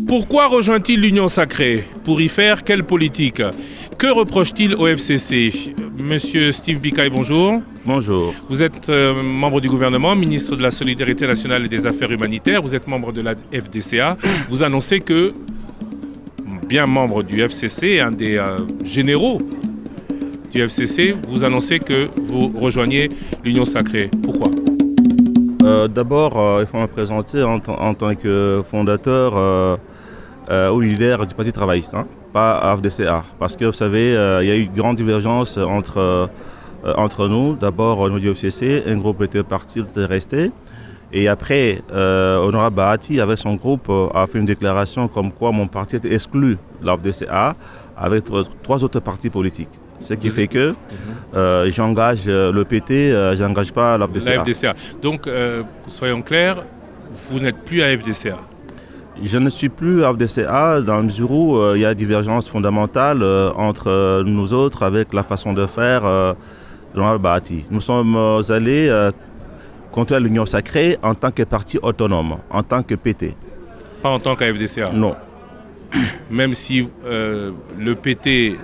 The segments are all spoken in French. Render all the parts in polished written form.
Pourquoi rejoint-il l'Union Sacrée? Pour y faire quelle politique? Que reproche-t-il au FCC? Monsieur Steve Bikaï, bonjour. Bonjour. Vous êtes membre du gouvernement, ministre de la Solidarité nationale et des Affaires humanitaires. Vous êtes membre de la FDCA. Vous annoncez que, bien membre du FCC, un des généraux du FCC, vous annoncez que vous rejoignez l'Union Sacrée. Pourquoi? D'abord, il faut me présenter en tant que fondateur ou leader du Parti travailliste, hein, pas FDCA. Parce que vous savez, il y a eu une grande divergence entre nous. D'abord, au niveau du FCC, un groupe était parti, l'autre était resté. Et après, Honorable Bahati, avec son groupe, a fait une déclaration comme quoi mon parti était exclu de la FDCA avec 3 autres partis politiques. Ce qui fait que j'engage le PT, j'engage pas la FDCA. La FDCA. Donc, soyons clairs, vous n'êtes plus à FDCA. Je ne suis plus à FDCA dans la mesure où il y a une divergence fondamentale entre nous autres avec la façon de faire de l'Honorable Bahati. Nous sommes allés contre l'Union Sacrée en tant que parti autonome, en tant que PT. Pas en tant qu'à FDCA? Non. Même si le PT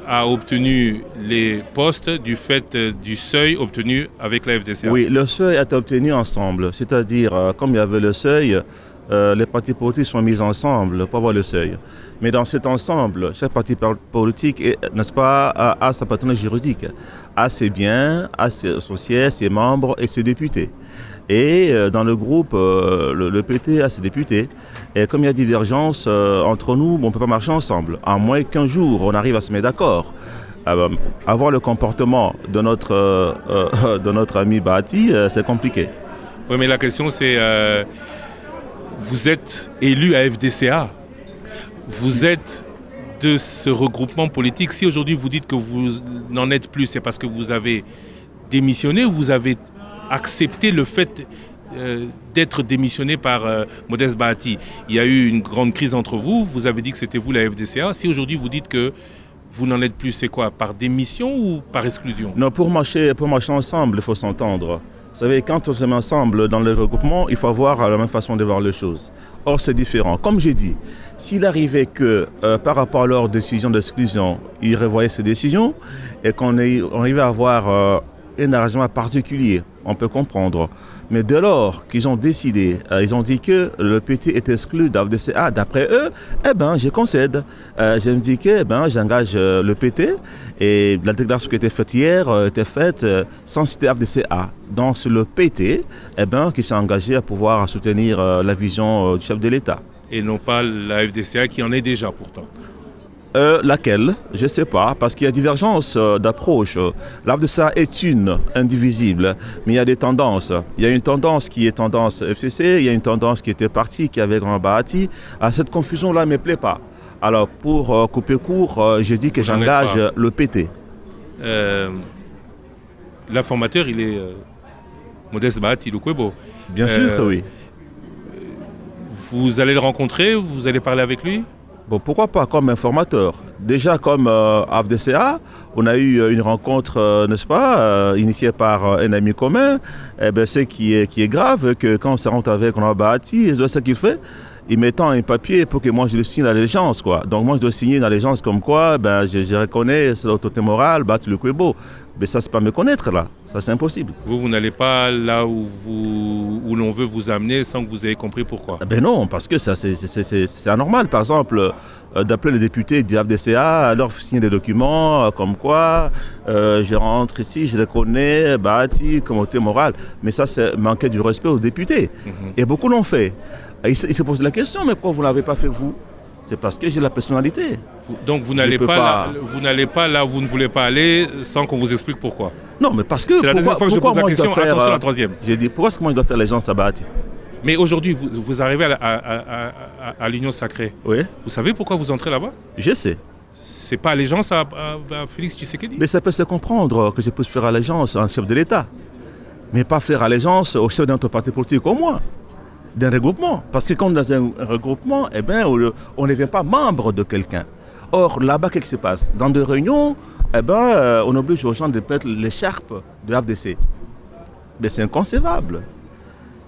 a obtenu les postes du fait du seuil obtenu avec la FDCA. Oui, le seuil a été obtenu ensemble. C'est-à-dire, comme il y avait le seuil, les partis politiques sont mis ensemble pour avoir le seuil. Mais dans cet ensemble, chaque parti politique, n'est-ce pas, a sa patronne juridique, a ses biens, a son siège, ses membres et ses députés. Et dans le groupe, le PT a ses députés. Et comme il y a divergence entre nous, on ne peut pas marcher ensemble. À moins qu'un jour, on arrive à se mettre d'accord. Avoir le comportement de notre ami Bahati, c'est compliqué. Oui, mais la question c'est, vous êtes élu à FDCA. Vous êtes de ce regroupement politique. Si aujourd'hui vous dites que vous n'en êtes plus, c'est parce que vous avez démissionné ou vous avez accepté le fait d'être démissionné par Modeste Bahati. Il y a eu une grande crise entre vous, vous avez dit que c'était vous la FDCA. Si aujourd'hui vous dites que vous n'en êtes plus, c'est quoi? Par démission ou par exclusion? Non, pour marcher ensemble, il faut s'entendre. Vous savez, quand on se met ensemble dans le regroupement, il faut avoir la même façon de voir les choses. Or, c'est différent. Comme j'ai dit, s'il arrivait que par rapport à leur décision d'exclusion, ils revoyaient ces décisions et qu'on arrivait à avoir un arrangement particulier, on peut comprendre. Mais dès lors qu'ils ont décidé, ils ont dit que le PT est exclu d'FDCA, d'après eux, eh ben, je concède. Je me dis que j'engage le PT et la déclaration qui était faite hier était faite sans citer FDCA. Donc c'est le PT qui s'est engagé à pouvoir soutenir la vision du chef de l'État. Et non pas la FDCA qui en est déjà pourtant. Laquelle? Je ne sais pas, parce qu'il y a divergence d'approche. La FDCA est une, indivisible, mais il y a des tendances. Il y a une tendance qui est tendance FCC, il y a une tendance qui était partie, qui avait Grand Bahati. Cette confusion-là ne me plaît pas. Alors, pour couper court, je dis que j'engage le PT. L'informateur, il est Modeste Bahati Lukwebo. Bien sûr que oui. Vous allez le rencontrer, vous allez parler avec lui? Bon, pourquoi pas comme informateur? Déjà comme FDCA, on a eu une rencontre, n'est-ce pas, initiée par un ami commun. C'est qui est grave que quand on se rencontre avec Honorable Bahati, c'est ce qu'il fait. Il m'étend un papier pour que moi je le signe l'allégeance, quoi. Donc moi je dois signer une allégeance comme quoi, je reconnais l'autorité morale, Bahati Lukwebo. Mais ça c'est pas me connaître là, ça c'est impossible. Vous n'allez pas là où l'on veut vous amener sans que vous ayez compris pourquoi? Non, parce que ça c'est anormal. Par exemple, d'appeler les députés du FDCA, leur signer des documents comme quoi je rentre ici, je reconnais Bahati comme autorité morale. Mais ça c'est manquer du respect aux députés. Et beaucoup l'ont fait. Ils se posent la question, mais pourquoi vous ne l'avez pas fait vous? C'est parce que j'ai la personnalité. Donc vous n'allez pas là où vous ne voulez pas aller sans qu'on vous explique pourquoi? Non, mais parce que... C'est la deuxième fois que je pose la question, attention la troisième. J'ai dit, pourquoi est-ce que moi je dois faire les gens à Bahati? Mais aujourd'hui, vous arrivez à l'Union Sacrée. Oui. Vous savez pourquoi vous entrez là-bas? Je sais. C'est pas allégeance à Félix Tshisekedi? Mais ça peut se comprendre que je puisse faire allégeance à un chef de l'État. Mais pas faire allégeance au chef d'un autre parti politique au moins. D'un regroupement. Parce que quand dans un regroupement, on ne devient pas membre de quelqu'un. Or, là-bas, qu'est-ce qui se passe? Dans des réunions, on oblige aux gens de mettre l'écharpe de l'AFDC. Mais c'est inconcevable.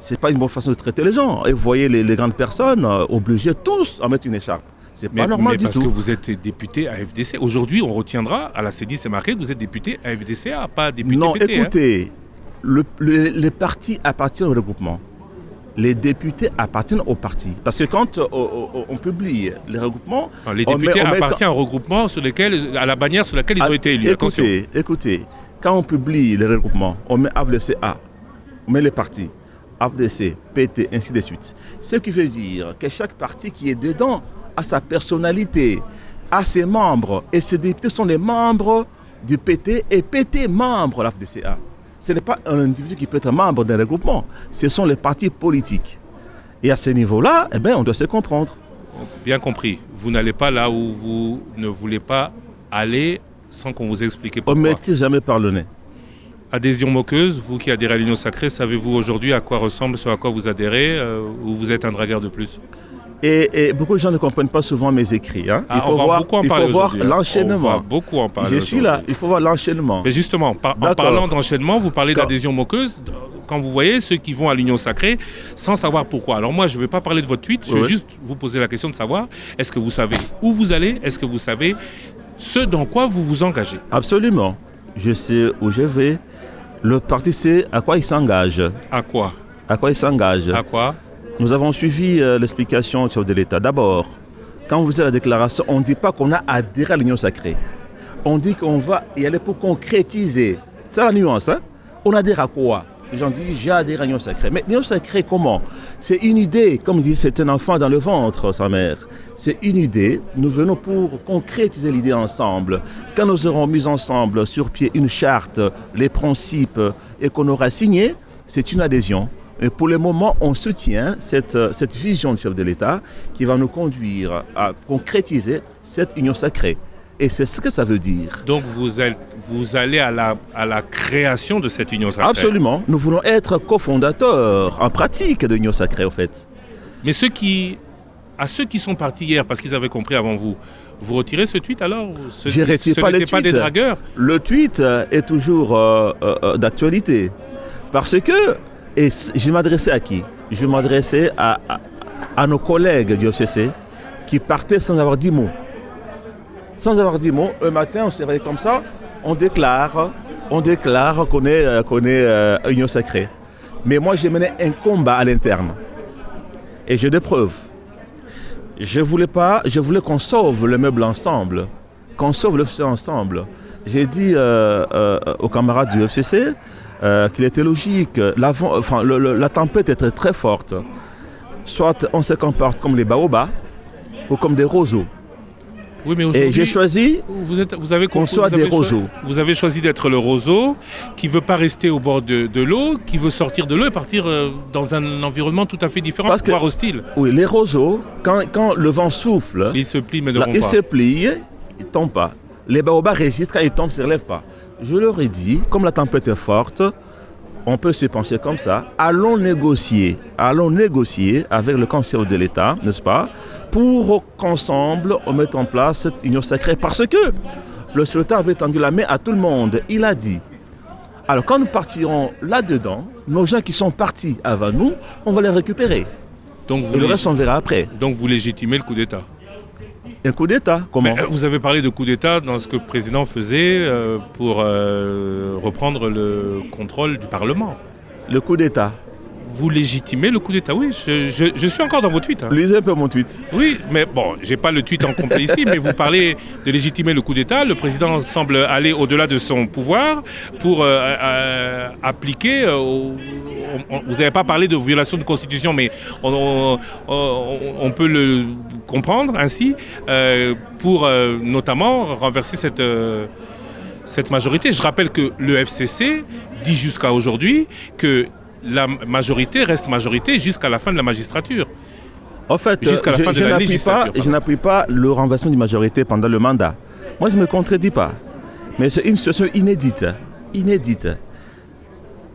Ce n'est pas une bonne façon de traiter les gens. Et vous voyez les grandes personnes obligées tous à mettre une écharpe. C'est pas normal du tout. Parce que vous êtes député à FDC. Aujourd'hui, on retiendra, à la CEDI, c'est marqué que vous êtes député à FDCA, pas député Non, PT, écoutez, les partis appartiennent au regroupement. Les députés appartiennent au parti. Parce que quand on publie les regroupements... Les députés appartiennent au regroupement à la bannière sur laquelle ils ont été élus. Écoutez, quand on publie les regroupements, on met AFDCA, on met les partis, AFDC, PT, ainsi de suite. Ce qui veut dire que chaque parti qui est dedans a sa personnalité, a ses membres. Et ces députés sont les membres du PT et PT membre de l'AFDCA. Ce n'est pas un individu qui peut être membre d'un regroupement. Ce sont les partis politiques. Et à ce niveau-là, on doit se comprendre. Bien compris. Vous n'allez pas là où vous ne voulez pas aller sans qu'on vous explique pourquoi. On ne maîtrise jamais par le nez. Adhésion moqueuse, vous qui adhérez à l'Union Sacrée, savez-vous aujourd'hui à quoi ressemble ce à quoi vous adhérez ou vous êtes un dragueur de plus? Et beaucoup de gens ne comprennent pas souvent mes écrits. Hein. Il faut voir l'enchaînement. On va beaucoup en parler. Je suis là, il faut voir l'enchaînement. Mais justement, en parlant d'enchaînement, vous parlez d'adhésion moqueuse. Quand vous voyez ceux qui vont à l'Union Sacrée sans savoir pourquoi. Alors moi, je ne vais pas parler de votre tweet, je vais juste vous poser la question de savoir, est-ce que vous savez où vous allez? Est-ce que vous savez ce dans quoi vous vous engagez? Absolument. Je sais où je vais. Le parti sait à quoi il s'engage. À quoi? À quoi il s'engage. À quoi? Nous avons suivi l'explication du chef de l'État. D'abord, quand vous faisait la déclaration, on ne dit pas qu'on a adhéré à l'Union Sacrée. On dit qu'on va y aller pour concrétiser. C'est la nuance. Hein? On adhère à quoi? Les gens disent j'ai adhéré à l'Union Sacrée. Mais l'Union Sacrée, comment? C'est une idée, comme dit, c'est un enfant dans le ventre, sa mère. C'est une idée. Nous venons pour concrétiser l'idée ensemble. Quand nous aurons mis ensemble sur pied une charte, les principes, et qu'on aura signé, c'est une adhésion. Et pour le moment, on soutient cette vision du chef de l'État qui va nous conduire à concrétiser cette union sacrée. Et c'est ce que ça veut dire. Donc vous allez à la création de cette union sacrée. Absolument. Nous voulons être cofondateurs en pratique de l'union sacrée, au fait. Mais ceux qui sont partis hier parce qu'ils avaient compris avant vous, vous retirez ce tweet alors? Je ne retire pas le tweet. Pas des dragueurs? Le tweet est toujours d'actualité. Parce que, et je m'adressais à qui? Je m'adressais à nos collègues du FCC qui partaient sans avoir dit mot. Sans avoir dit mot, un matin, on s'est réveillé comme ça, on déclare qu'on est union sacrée. Mais moi, j'ai mené un combat à l'interne. Et j'ai des preuves. Je voulais qu'on sauve le meuble ensemble, qu'on sauve le FCC ensemble. J'ai dit aux camarades du FCC qu'il était logique. La tempête était très forte. Soit on se comporte comme les baobabs ou comme des roseaux. Oui, mais et j'ai choisi qu'on soit des roseaux. Vous avez choisi d'être le roseau qui ne veut pas rester au bord de l'eau, qui veut sortir de l'eau et partir dans un environnement tout à fait différent, voire hostile. Oui, les roseaux, quand le vent souffle, ils se plient mais ne tombent pas. Ils se plient, ils ne tombent pas. Les baobabs résistent, quand ils tombent, ils ne se relèvent pas. Je leur ai dit, comme la tempête est forte, on peut se pencher comme ça. Allons négocier avec le Conseil de l'État, n'est-ce pas, pour qu'ensemble, on mette en place cette union sacrée. Parce que le secrétaire avait tendu la main à tout le monde. Il a dit, alors quand nous partirons là-dedans, nos gens qui sont partis avant nous, on va les récupérer. Donc et le reste, on verra après. Donc vous légitimez le coup d'État? Un coup d'État, comment? Mais vous avez parlé de coup d'État dans ce que le président faisait pour reprendre le contrôle du Parlement. Le coup d'État. Vous légitimez le coup d'État? Oui, je suis encore dans vos tweets. Hein. Lisez un peu mon tweet. Oui, mais bon, j'ai pas le tweet en complet ici, mais vous parlez de légitimer le coup d'État. Le président semble aller au-delà de son pouvoir pour appliquer... vous n'avez pas parlé de violation de constitution, mais on peut le comprendre ainsi, pour notamment renverser cette majorité. Je rappelle que le FCC dit jusqu'à aujourd'hui que la majorité reste majorité jusqu'à la fin de la magistrature. En fait, je n'appuie pas le renversement de majorité pendant le mandat. Moi, je ne me contredis pas. Mais c'est une situation inédite.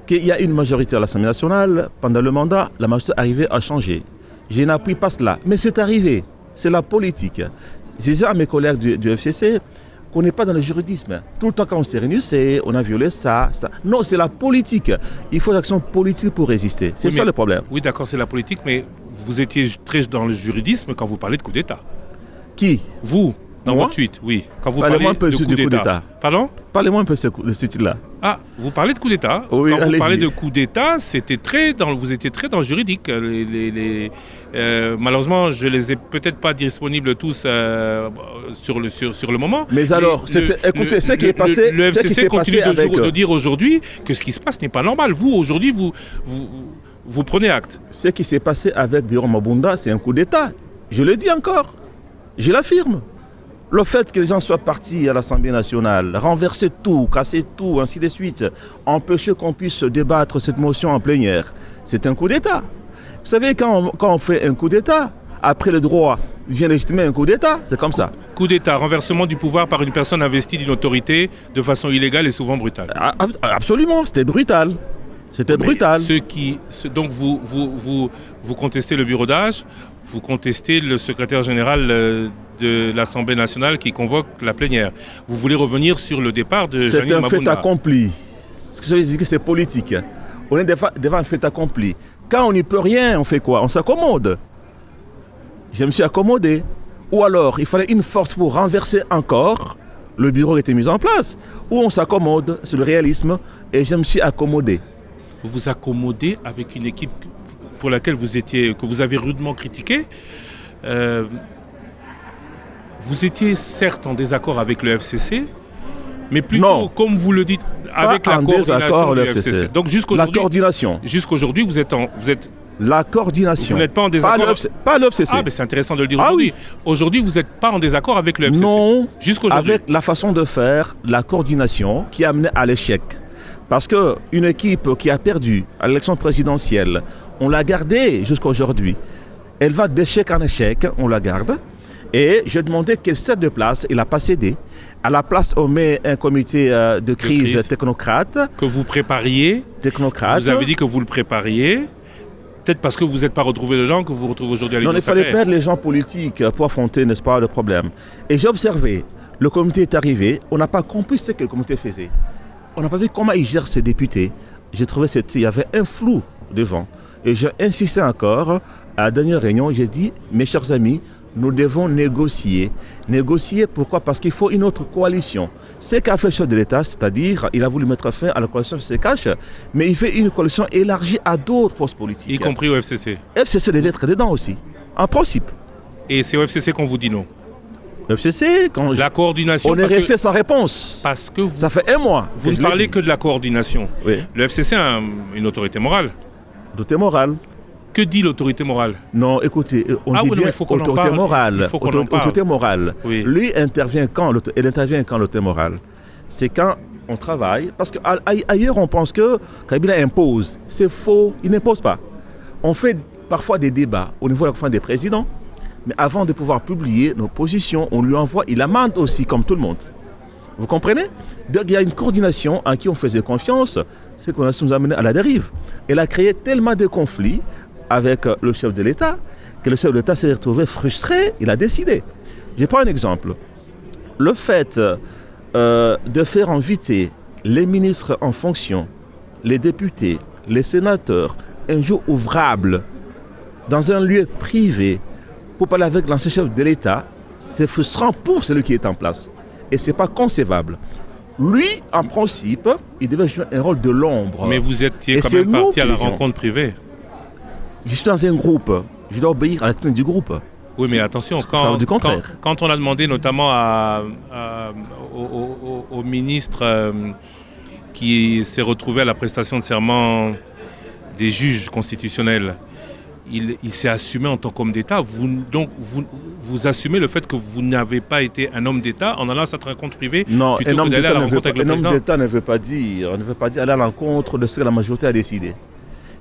Qu'il y a une majorité à l'Assemblée nationale, pendant le mandat, la majorité arrivée à changer. Je n'appuie pas cela. Mais c'est arrivé. C'est la politique. Je disais à mes collègues du FCC, qu'on n'est pas dans le juridisme. Tout le temps quand on s'est réunis, on a violé ça. Non, c'est la politique. Il faut l'action politique pour résister. C'est ça le problème. Oui, d'accord, c'est la politique, mais vous étiez très dans le juridisme quand vous parlez de coup d'État. Qui? Vous, dans Moi? votre tweet, oui. Quand vous Parlez-moi parlez un peu de coup d'État. Pardon? Parlez-moi un peu de ce titre-là. Ah, vous parlez de coup d'État. Oui, quand vous allez-y. parlez de coup d'État, vous étiez très dans le juridique. Malheureusement, je les ai peut-être pas disponibles tous sur le moment. Mais alors, écoutez, ce qui est passé, le ce qui FCC s'est continue passé avec de dire aujourd'hui que ce qui se passe n'est pas normal. Vous, aujourd'hui, vous prenez acte. ce qui s'est passé avec Birama Mabunda, c'est un coup d'État. Je le dis encore. Je l'affirme. Le fait que les gens soient partis à l'Assemblée nationale, renverser tout, casser tout, ainsi de suite, empêcher qu'on puisse débattre cette motion en plénière, c'est un coup d'État. Vous savez, quand on fait un coup d'État, après le droit vient légitimer un coup d'État, c'est comme ça. Coup d'État, renversement du pouvoir par une personne investie d'une autorité de façon illégale et souvent brutale. Absolument, c'était brutal. C'était brutal. Donc vous contestez le bureau d'âge, vous contestez le secrétaire général de l'Assemblée nationale qui convoque la plénière. Vous voulez revenir sur le départ de Janine Mabunda. C'est un fait accompli. Ce que je veux dire, c'est politique. On est devant un fait accompli. Quand on n'y peut rien, on fait quoi? On s'accommode. Je me suis accommodé. Ou alors, il fallait une force pour renverser encore. Le bureau était mis en place. Ou on s'accommode, c'est le réalisme. Et je me suis accommodé. Vous vous accommodez avec une équipe pour laquelle que vous avez rudement critiqué. Vous étiez certes en désaccord avec le FCC, mais plutôt, non, comme vous le dites, avec la coordination du FCC. Donc jusqu'aujourd'hui, vous êtes la coordination. Vous n'êtes pas en désaccord. Pas le FCC. Ah, mais c'est intéressant de le dire aujourd'hui. Oui. Aujourd'hui, vous n'êtes pas en désaccord avec le FCC. Non, jusqu'aujourd'hui. Avec la façon de faire, la coordination qui a amené à l'échec. Parce qu'une équipe qui a perdu à l'élection présidentielle, on l'a gardée jusqu'à aujourd'hui. Elle va d'échec en échec, on la garde. Et je demandais qu'elle cède de place, il n'a pas cédé. À la place, on met un comité de crise technocrate. Que vous prépariez. Technocrate. Vous avez dit que vous le prépariez. Peut-être parce que vous n'êtes pas retrouvé dedans que vous vous retrouvez aujourd'hui à l'Union Non, il fallait perdre les gens politiques pour affronter, n'est-ce pas, le problème. Et j'ai observé, le comité est arrivé, on n'a pas compris ce que le comité faisait. On n'a pas vu comment il gère ses députés. J'ai trouvé qu'il y avait un flou devant. Et j'ai insisté encore, à la dernière réunion, j'ai dit, mes chers amis, nous devons négocier. Négocier, pourquoi? Parce qu'il faut une autre coalition. C'est qu'a fait le chef de l'État, c'est-à-dire, il a voulu mettre fin à la coalition FCC, mais il fait une coalition élargie à d'autres forces politiques. Y compris au FCC. FCC devait être dedans aussi, en principe. Et c'est au FCC qu'on vous dit non? FCC, quand la coordination, on est resté sans réponse. Parce que ça fait un mois. Vous ne parlez que de la coordination. Oui. Le FCC a une autorité morale. Autorité morale. Que dit l'autorité morale? Non, écoutez, on dit bien autorité morale. Autorité morale. Oui. Lui intervient quand? Elle intervient quand l'autorité morale? C'est quand on travaille. Parce qu'ailleurs, on pense que Kabila impose. C'est faux, il n'impose pas. On fait parfois des débats au niveau de la conférence des présidents. Mais avant de pouvoir publier nos positions, on lui envoie, il amende aussi, comme tout le monde. Vous comprenez? Donc il y a une coordination à qui on faisait confiance, c'est qu'on a nous amené à la dérive. Elle a créé tellement de conflits avec le chef de l'État, que le chef de l'État s'est retrouvé frustré, il a décidé. Je prends un exemple. Le fait de faire inviter les ministres en fonction, les députés, les sénateurs, un jour ouvrable, dans un lieu privé, pour parler avec l'ancien chef de l'État, c'est frustrant pour celui qui est en place. Et ce n'est pas concevable. Lui, en principe, il devait jouer un rôle de l'ombre. Mais vous étiez quand même parti à la rencontre privée. Je suis dans un groupe. Je dois obéir à la discipline du groupe. Oui, mais attention, quand on a demandé notamment au ministre qui s'est retrouvé à la prestation de serment des juges constitutionnels, il s'est assumé en tant qu'homme d'État. Vous assumez le fait que vous n'avez pas été un homme d'État en allant à cette rencontre privée plutôt que d'aller à la rencontre avec le président. Un homme d'État ne veut pas dire aller à l'encontre de ce que la majorité a décidé.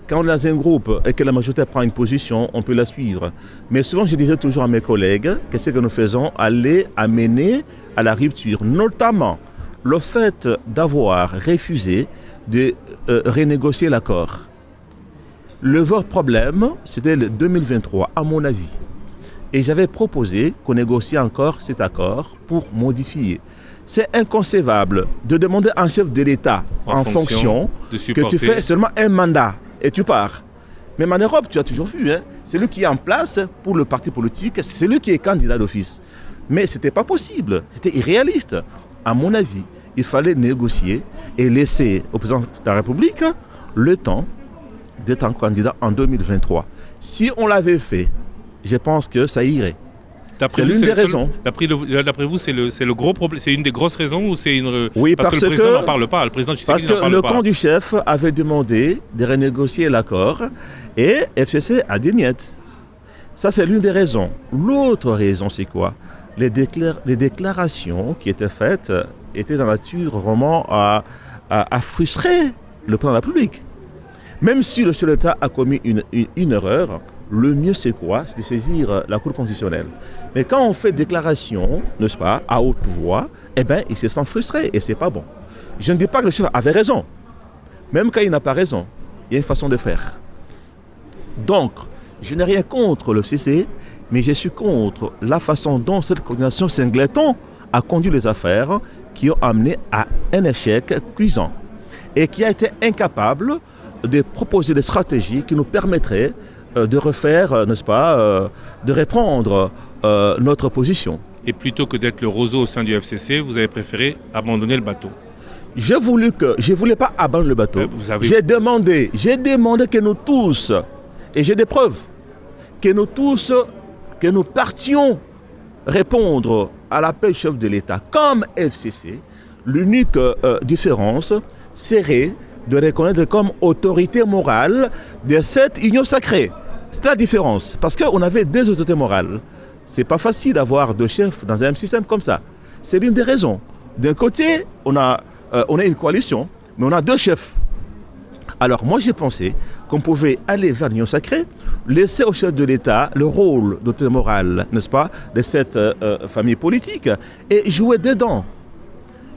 Quand on est dans un groupe et que la majorité prend une position, on peut la suivre. Mais souvent, je disais toujours à mes collègues que ce que nous faisons allait amener à la rupture. Notamment, le fait d'avoir refusé de renégocier l'accord. Le vrai problème, c'était le 2023, à mon avis. Et j'avais proposé qu'on négocie encore cet accord pour modifier. C'est inconcevable de demander à un chef de l'État en fonction que tu fais seulement un mandat et tu pars. Même en Europe, tu as toujours vu, c'est lui qui est en place pour le parti politique, c'est lui qui est candidat d'office. Mais ce n'était pas possible, c'était irréaliste. À mon avis, il fallait négocier et laisser au président de la République le temps d'être un candidat en 2023. Si on l'avait fait, je pense que ça irait. C'est l'une des raisons. D'après vous, c'est le gros problème, c'est une des grosses raisons ou c'est une... Oui, parce que le président n'en parle pas. Le président parce que le camp du chef avait demandé de renégocier l'accord et FCC a dit niet. Ça, c'est l'une des raisons. L'autre raison, c'est quoi? Les déclarations qui étaient faites étaient dans la nature vraiment à frustrer le président de la République. Même si le chef d'État a commis une erreur, le mieux c'est quoi? C'est de saisir la Cour constitutionnelle. Mais quand on fait déclaration, n'est-ce pas, à haute voix, eh bien, il se sent frustré et c'est pas bon. Je ne dis pas que le chef avait raison. Même quand il n'a pas raison, il y a une façon de faire. Donc, je n'ai rien contre le FCC, mais je suis contre la façon dont cette coordination singleton a conduit les affaires qui ont amené à un échec cuisant et qui a été incapable de proposer des stratégies qui nous permettraient de refaire, n'est-ce pas, de reprendre notre position. Et plutôt que d'être le roseau au sein du FCC, vous avez préféré abandonner le bateau. Je ne voulais pas abandonner le bateau. J'ai demandé que nous tous, et j'ai des preuves, que nous partions répondre à l'appel du chef de l'État comme FCC. L'unique différence serait de reconnaître comme autorité morale de cette union sacrée. C'est la différence, parce qu'on avait deux autorités morales. C'est pas facile d'avoir deux chefs dans un même système comme ça. C'est l'une des raisons. D'un côté, on a une coalition, mais on a deux chefs. Alors moi j'ai pensé qu'on pouvait aller vers l'union sacrée, laisser au chef de l'État le rôle d'autorité morale, n'est-ce pas, de cette famille politique, et jouer dedans.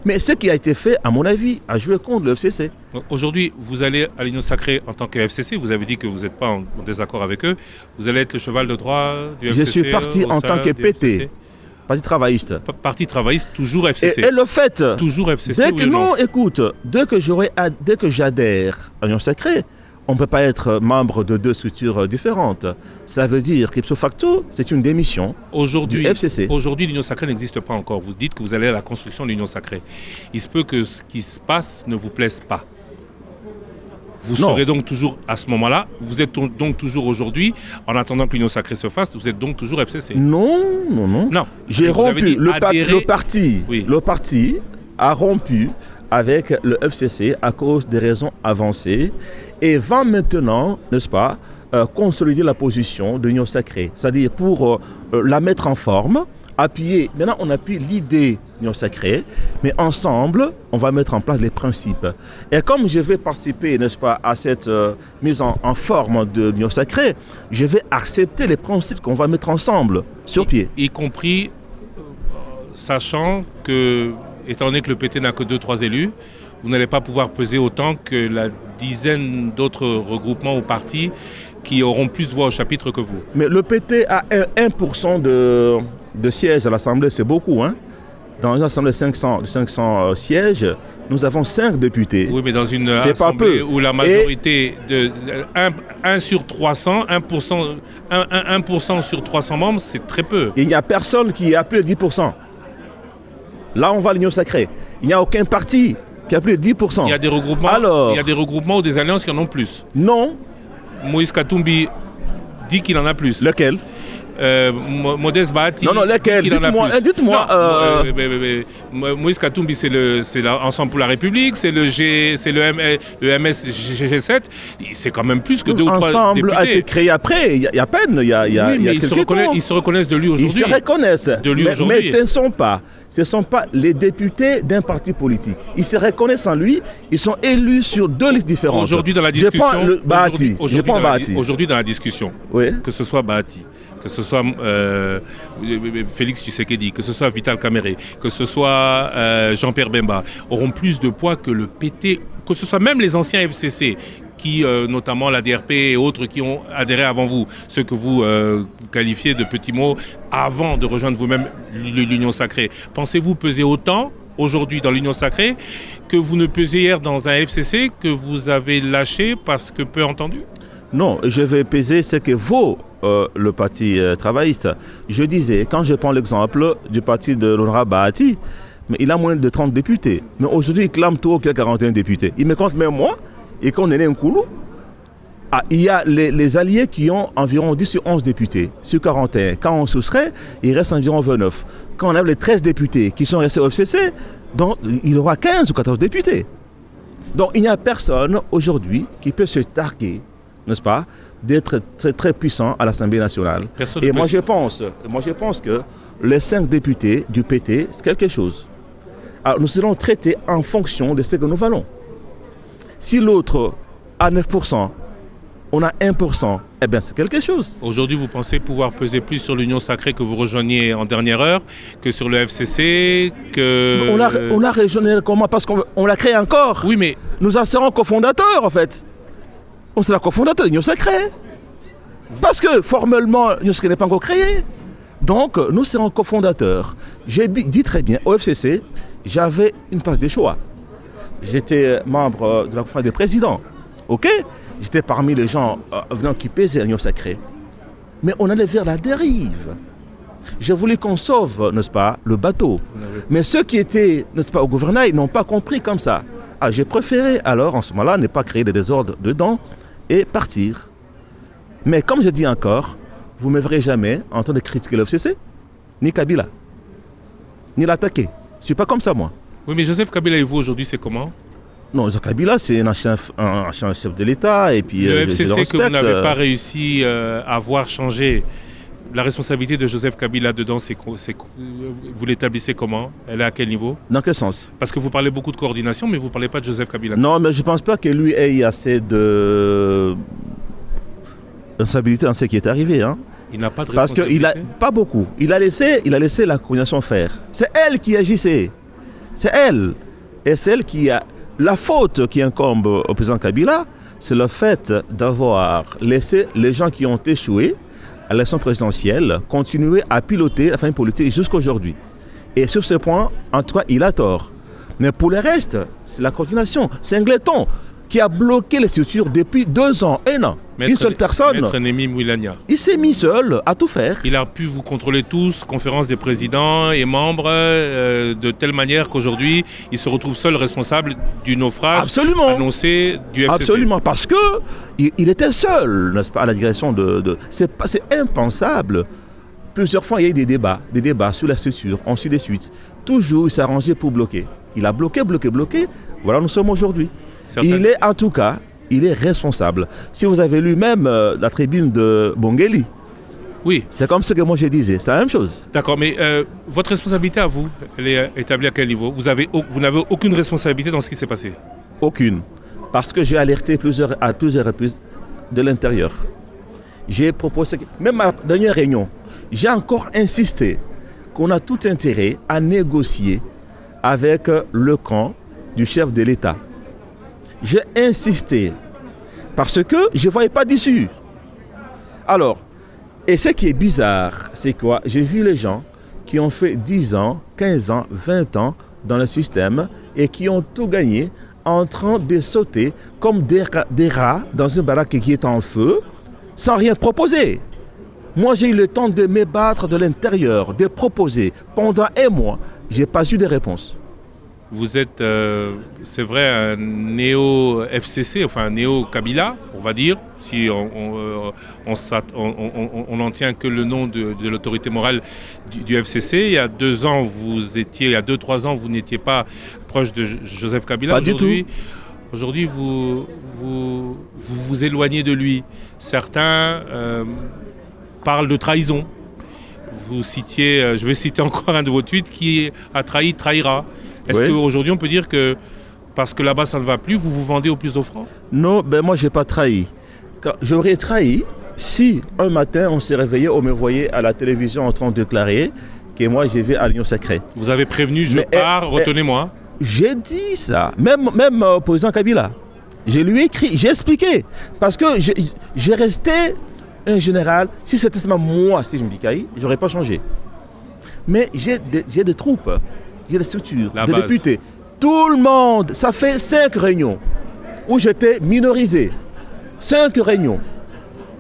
Mais ce qui a été fait, à mon avis, a joué contre le FCC. Aujourd'hui, vous allez à l'Union sacrée en tant que FCC. Vous avez dit que vous n'êtes pas en désaccord avec eux. Vous allez être le cheval de droit du FCC. Je suis parti en tant que PT, Parti travailliste. Parti travailliste, toujours FCC. Et le fait, toujours FCC. Dès que non, écoute, dès que j'adhère à l'Union sacrée, on ne peut pas être membre de deux structures différentes. Ça veut dire qu'ipso facto, c'est une démission du FCC. Aujourd'hui, l'Union sacrée n'existe pas encore. Vous dites que vous allez à la construction de l'Union sacrée. Il se peut que ce qui se passe ne vous plaise pas. Vous serez donc toujours à ce moment-là, vous êtes donc toujours aujourd'hui, en attendant que l'Union sacrée se fasse, vous êtes donc toujours FCC. Non. J'ai rompu, le parti a rompu avec le FCC à cause des raisons avancées et va maintenant, n'est-ce pas, consolider la position de l'Union sacrée. C'est-à-dire pour la mettre en forme, appuyer. Maintenant, on appuie l'idée de l'Union sacrée, mais ensemble, on va mettre en place les principes. Et comme je vais participer, n'est-ce pas, à cette mise en forme de l'Union sacrée, je vais accepter les principes qu'on va mettre ensemble sur pied. Y compris, sachant que, étant donné que le PT n'a que 2-3 élus, vous n'allez pas pouvoir peser autant que la dizaine d'autres regroupements ou partis qui auront plus de voix au chapitre que vous. Mais le PT a 1% de sièges à l'Assemblée, c'est beaucoup. Dans une Assemblée de 500 sièges, nous avons 5 députés. Oui, mais dans une Assemblée où la majorité de 1 sur 300, 1% sur 300 membres, c'est très peu. Il n'y a personne qui a plus de 10%. Là, on va à l'Union sacrée. Il n'y a aucun parti qui a plus de 10%. Il y a des regroupements ou des alliances qui en ont plus. Non. Moïse Katumbi dit qu'il en a plus. Lequel? Modeste Bahati. Non, lequel? Dites-moi. Moïse Katumbi, c'est l'Ensemble pour la République, c'est le MS G7. C'est quand même plus que 2 ou 3 Ensemble députés. A été créé après, il y a peine, il y a quelques temps. Ils se reconnaissent de lui aujourd'hui. Ils se reconnaissent. Mais ce ne sont pas les députés d'un parti politique. Ils se reconnaissent en lui, ils sont élus sur 2 listes différentes. Aujourd'hui dans la discussion, Aujourd'hui dans la discussion, oui. Que ce soit Bahati, que ce soit Félix Tshisekedi, que ce soit Vital Kamerhe, que ce soit Jean-Pierre Bemba, auront plus de poids que le PT, que ce soit même les anciens FCC qui, notamment la DRP et autres, qui ont adhéré avant vous, ceux que vous qualifiez de petits mots, avant de rejoindre vous-même l'Union Sacrée. Pensez-vous peser autant aujourd'hui dans l'Union Sacrée que vous ne pesiez hier dans un FCC que vous avez lâché parce que peu entendu? Non, je vais peser ce que vaut le parti travailliste. Je disais, quand je prends l'exemple du parti de l'honorable Bahati, mais il a moins de 30 députés. Mais aujourd'hui, il clame tout qu'il y a 41 députés. Il me compte même moi, et qu'on est un coulou. Ah, il y a les alliés qui ont environ 10 sur 11 députés, sur 41. Quand on soustrait, il reste environ 29. Quand on a les 13 députés qui sont restés au FCC, donc il y aura 15 ou 14 députés. Donc il n'y a personne aujourd'hui qui peut se targuer, n'est-ce pas, d'être très, très puissant à l'Assemblée nationale. Et moi je pense que les 5 députés du PT, c'est quelque chose. Alors nous serons traités en fonction de ce que nous valons. Si l'autre a 9%, on a 1%, eh bien c'est quelque chose. Aujourd'hui, vous pensez pouvoir peser plus sur l'Union Sacrée que vous rejoigniez en dernière heure, que sur le FCC, que... On a rejoint comment? Parce qu'on l'a créé encore. Oui, mais... Nous en serons cofondateurs, en fait. On sera cofondateur de l'Union Sacrée. Parce que, formellement, l'Union Sacrée n'est pas encore créée. Donc, nous serons cofondateurs. J'ai dit très bien, au FCC, j'avais une place de choix. J'étais membre de la conférence des présidents. OK? J'étais parmi les gens venant qui pesaient l'Union Sacrée. Mais on allait vers la dérive. J'ai voulu qu'on sauve, n'est-ce pas, le bateau. Mais ceux qui étaient, n'est-ce pas, au gouvernail n'ont pas compris comme ça. Ah, j'ai préféré alors, en ce moment-là, ne pas créer des désordres dedans et partir. Mais comme je dis encore, vous ne me verrez jamais en train de critiquer le FCC, ni Kabila, ni l'attaquer. Je ne suis pas comme ça, moi. Oui, mais Joseph Kabila et vous, aujourd'hui, c'est comment? Non, Joseph Kabila, c'est un ancien chef de l'État. Et puis, le FCC que vous n'avez pas réussi à voir changer, la responsabilité de Joseph Kabila dedans, vous l'établissez comment? Elle est à quel niveau? Dans quel sens? Parce que vous parlez beaucoup de coordination, mais vous ne parlez pas de Joseph Kabila. Non, mais je ne pense pas que lui ait assez de responsabilité dans ce qui est arrivé. Hein. Il n'a pas de Parce qu'il a pas beaucoup. Il a laissé la coordination faire. C'est elle qui agissait. C'est elle. Et c'est elle qui a... La faute qui incombe au président Kabila, c'est le fait d'avoir laissé les gens qui ont échoué à l'élection présidentielle continuer à piloter la famille politique jusqu'à aujourd'hui. Et sur ce point, en tout cas, il a tort. Mais pour le reste, c'est la coordination. C'est Singleton qui a bloqué les structures depuis 2 ans, 1 an. Une seule personne. Maître Némi Mouilania. Il s'est mis seul à tout faire. Il a pu vous contrôler tous, conférence des présidents et membres, de telle manière qu'aujourd'hui, il se retrouve seul responsable du naufrage annoncé du FCC. Absolument, parce qu'il était seul, n'est-ce pas, à la direction de... C'est impensable. Plusieurs fois, il y a eu des débats sur la structure, ensuite de suite. Toujours, il s'est arrangé pour bloquer. Il a bloqué. Voilà, nous sommes aujourd'hui. Il est, en tout cas, il est responsable. Si vous avez lu même la tribune de Bongeli, oui, c'est comme ce que moi je disais, c'est la même chose. D'accord, mais votre responsabilité à vous, elle est établie à quel niveau? Vous n'avez aucune responsabilité dans ce qui s'est passé? Aucune. Parce que j'ai alerté à plusieurs reprises de l'intérieur. J'ai proposé, même à la dernière réunion, j'ai encore insisté qu'on a tout intérêt à négocier avec le camp du chef de l'État. J'ai insisté parce que je ne voyais pas d'issue. Alors, et ce qui est bizarre, c'est quoi? J'ai vu les gens qui ont fait 10 ans, 15 ans, 20 ans dans le système et qui ont tout gagné en train de sauter comme des rats dans une baraque qui est en feu sans rien proposer. Moi, j'ai eu le temps de me battre de l'intérieur, de proposer. Pendant 1 mois, je n'ai pas eu de réponse. Vous êtes, c'est vrai, un néo-FCC, enfin un néo-Kabila, on va dire, si on n'en tient que le nom de l'autorité morale du FCC. Il y a 2 ans, il y a 2-3 ans, vous n'étiez pas proche de Joseph Kabila. Pas du tout. Aujourd'hui, vous éloignez de lui. Certains parlent de trahison. Vous citiez, je vais citer encore un de vos tweets, qui a trahi, trahira. Est-ce qu'aujourd'hui on peut dire que parce que là-bas ça ne va plus, vous vous vendez au plus offrant? Non, moi je n'ai pas trahi. J'aurais trahi si un matin on s'est réveillé, on me voyait à la télévision en train de déclarer que moi je vais à l'Union Sacrée. Vous avez prévenu, je pars, retenez-moi. J'ai dit ça, même au président Kabila. Je lui ai écrit, j'ai expliqué. Parce que j'ai resté un général. Si c'était seulement moi, si je me dis Kaï, je n'aurais pas changé. Mais j'ai des troupes, j'ai des structures, des députés. Tout le monde, ça fait 5 réunions où j'étais minorisé. 5 réunions.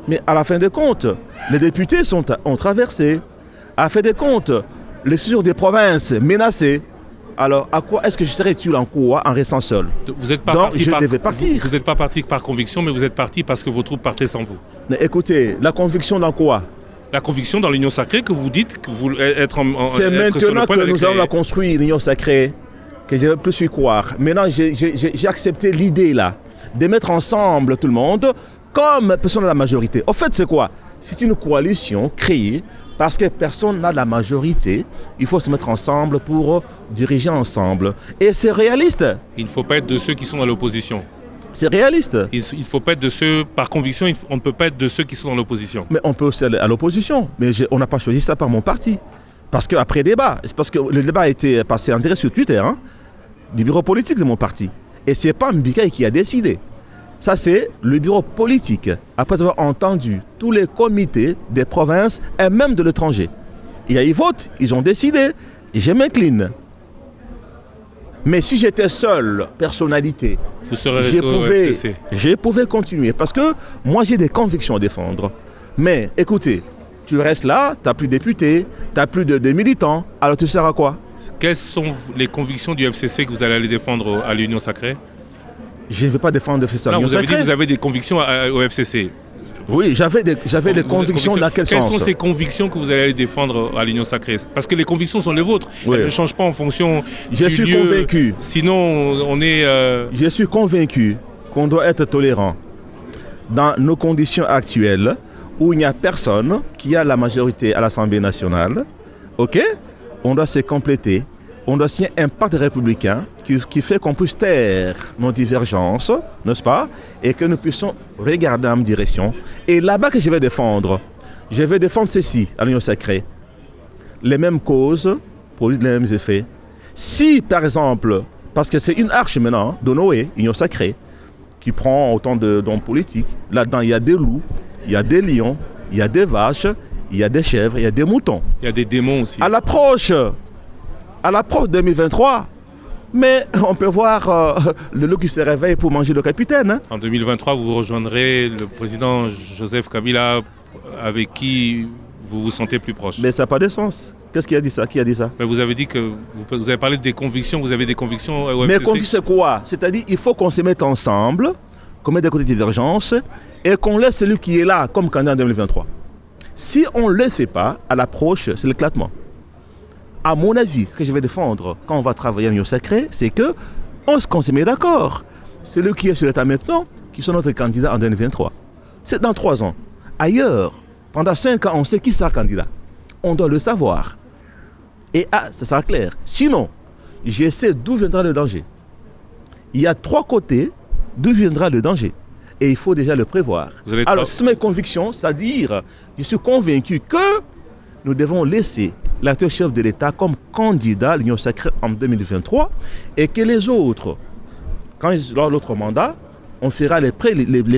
Mais à la fin des comptes, les députés ont traversé. À la fin des comptes, les structures des provinces menacées. Alors, à quoi est-ce que je serais utile en quoi en restant seul? Vous êtes pas Donc, parti je devais partir. Vous n'êtes pas parti par conviction, mais vous êtes parti parce que vos troupes partaient sans vous. Mais écoutez, la conviction dans quoi? La conviction dans l'Union sacrée que vous dites que vous êtes C'est être sur maintenant le point que de nous allons la construire, l'Union sacrée, que je ne peux plus y croire. Maintenant, j'ai accepté l'idée là, de mettre ensemble tout le monde comme personne n'a la majorité. En fait, c'est quoi? C'est une coalition créée parce que personne n'a la majorité. Il faut se mettre ensemble pour diriger ensemble. Et c'est réaliste. Il ne faut pas être de ceux qui sont dans l'opposition. C'est réaliste. Il ne faut pas être de ceux, par conviction, on ne peut pas être de ceux qui sont dans l'opposition. Mais on peut aussi aller à l'opposition. Mais on n'a pas choisi ça par mon parti. Parce qu'après débat, c'est parce que le débat a été passé en direct sur Twitter, du bureau politique de mon parti. Et ce n'est pas Mbikaï qui a décidé. Ça, c'est le bureau politique, après avoir entendu tous les comités des provinces et même de l'étranger. Ils votent, ils ont décidé, je m'incline. Mais si j'étais seule personnalité, vous serez resté au FCC. Je pouvais continuer parce que moi j'ai des convictions à défendre. Mais écoutez, tu restes là, tu n'as plus de députés, tu n'as plus de militants, alors tu sers à quoi? Quelles sont les convictions du FCC que vous allez aller défendre à l'Union sacrée? Je ne vais pas défendre le FCC. Non, vous avez dit que vous avez des convictions au FCC. Oui, j'avais des convictions dans quel sens? Quelles sont ces convictions que vous allez aller défendre à l'Union sacrée? Parce que les convictions sont les vôtres. Oui. Elles ne changent pas en fonction Je du suis lieu. convaincu. Sinon, on est... Je suis convaincu qu'on doit être tolérant dans nos conditions actuelles où il n'y a personne qui a la majorité à l'Assemblée nationale. OK? On doit se compléter. On doit signer un pacte républicain qui fait qu'on puisse taire nos divergences, n'est-ce pas? Et que nous puissions regarder en direction. Et là-bas que je vais défendre ceci à l'Union sacrée. Les mêmes causes produisent les mêmes effets. Si, par exemple, parce que c'est une arche maintenant de Noé, Union sacrée, qui prend autant d'hommes politiques, là-dedans il y a des loups, il y a des lions, il y a des vaches, il y a des chèvres, il y a des moutons. Il y a des démons aussi. À l'approche 2023, mais on peut voir le loup qui se réveille pour manger le capitaine. En 2023, vous rejoindrez le président Joseph Kabila avec qui vous vous sentez plus proche. Mais ça n'a pas de sens. Qu'est-ce qui a dit ça? Qui a dit ça? Mais vous avez dit que vous avez parlé des convictions, vous avez des convictions au Mais FCC. convictions c'est quoi? C'est-à-dire il faut qu'on se mette ensemble, qu'on mette des côtés de divergence et qu'on laisse celui qui est là comme candidat en 2023. Si on ne le fait pas, à l'approche, c'est l'éclatement. À mon avis, ce que je vais défendre quand on va travailler en Union sacrée, c'est qu'on se met d'accord. Celui qui est sur l'état maintenant, qui sont notre candidat en 2023. C'est dans 3 ans. Ailleurs, pendant 5 ans, on sait qui sera candidat. On doit le savoir. Et ça sera clair. Sinon, je sais d'où viendra le danger. Il y a 3 côtés d'où viendra le danger. Et il faut déjà le prévoir. Alors, c'est mes convictions, c'est-à-dire, je suis convaincu que nous devons laisser l'actuel chef de l'État comme candidat à l'Union sacrée en 2023 et que les autres, quand ils auront l'autre mandat, on fera les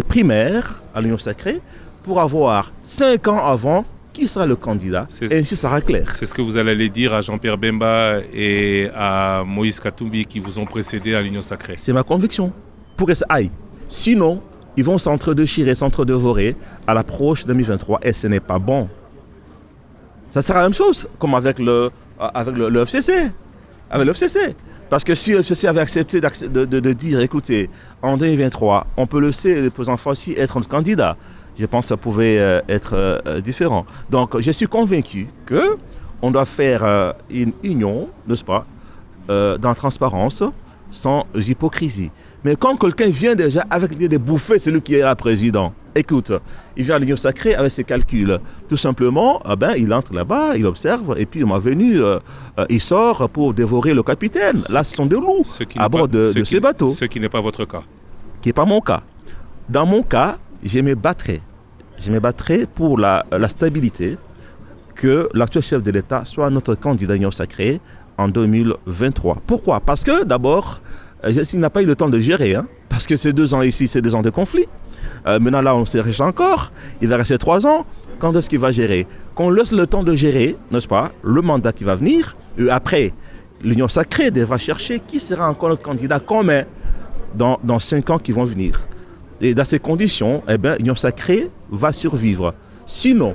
primaires à l'Union sacrée pour avoir 5 ans avant qui sera le candidat et ainsi ça sera clair. C'est ce que vous allez aller dire à Jean-Pierre Bemba et à Moïse Katumbi qui vous ont précédé à l'Union sacrée. C'est ma conviction. Pour que ça aille. Sinon, ils vont s'entre-déchirer, s'entre-dévorer à l'approche 2023 et ce n'est pas bon. Ça sera la même chose comme avec le FCC. Avec le FCC. Parce que si le FCC avait accepté de dire, écoutez, en 2023, on peut laisser le président Fassi être notre candidat. Je pense que ça pouvait être différent. Donc, je suis convaincu qu'on doit faire une union, n'est-ce pas, dans la transparence, sans hypocrisie. Mais quand quelqu'un vient déjà avec l'idée de bouffer celui qui est là président, écoute, il vient à l'Union sacrée avec ses calculs. Tout simplement, il entre là-bas, il observe, et puis il m'a venu, il sort pour dévorer le capitaine. Là, ce sont des loups à bord de ces bateaux. Ce qui n'est pas votre cas. Qui n'est pas mon cas. Dans mon cas, je me battrai pour la stabilité, que l'actuel chef de l'État soit notre candidat à l'Union sacrée en 2023. Pourquoi? Parce que d'abord, il n'a pas eu le temps de gérer. Parce que ces 2 ans ici, c'est 2 ans de conflit. Maintenant, là, on se dirige encore. Il va rester 3 ans. Quand est-ce qu'il va gérer? Qu'on laisse le temps de gérer, n'est-ce pas, le mandat qui va venir. Et après, l'Union sacrée devra chercher qui sera encore notre candidat commun dans 5 ans qui vont venir. Et dans ces conditions, l'Union sacrée va survivre. Sinon,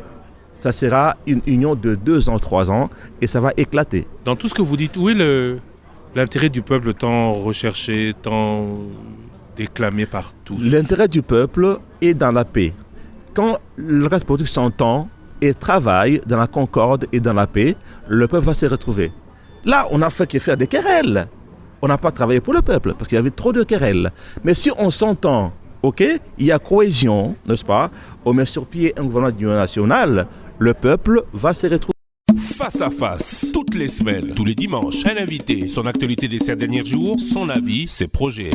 ça sera une union de 2 ans, 3 ans, et ça va éclater. Dans tout ce que vous dites, où est l'intérêt du peuple tant recherché, tant déclamé par tous? L'intérêt du peuple est dans la paix. Quand le reste politique s'entend et travaille dans la concorde et dans la paix, le peuple va se retrouver. Là, on n'a fait que faire des querelles. On n'a pas travaillé pour le peuple, parce qu'il y avait trop de querelles. Mais si on s'entend, ok, il y a cohésion, n'est-ce pas? On met sur pied un gouvernement d'union nationale, le peuple va se retrouver. Face à face, toutes les semaines, tous les dimanches, un invité, son actualité des 7 derniers jours, son avis, ses projets.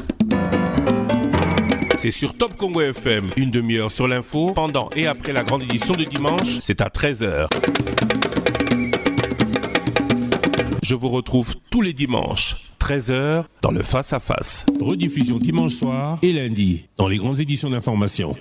C'est sur Top Congo FM, une demi-heure sur l'info, pendant et après la grande édition de dimanche, c'est à 13h. Je vous retrouve tous les dimanches, 13h, dans le Face à Face. Rediffusion dimanche soir et lundi, dans les grandes éditions d'information.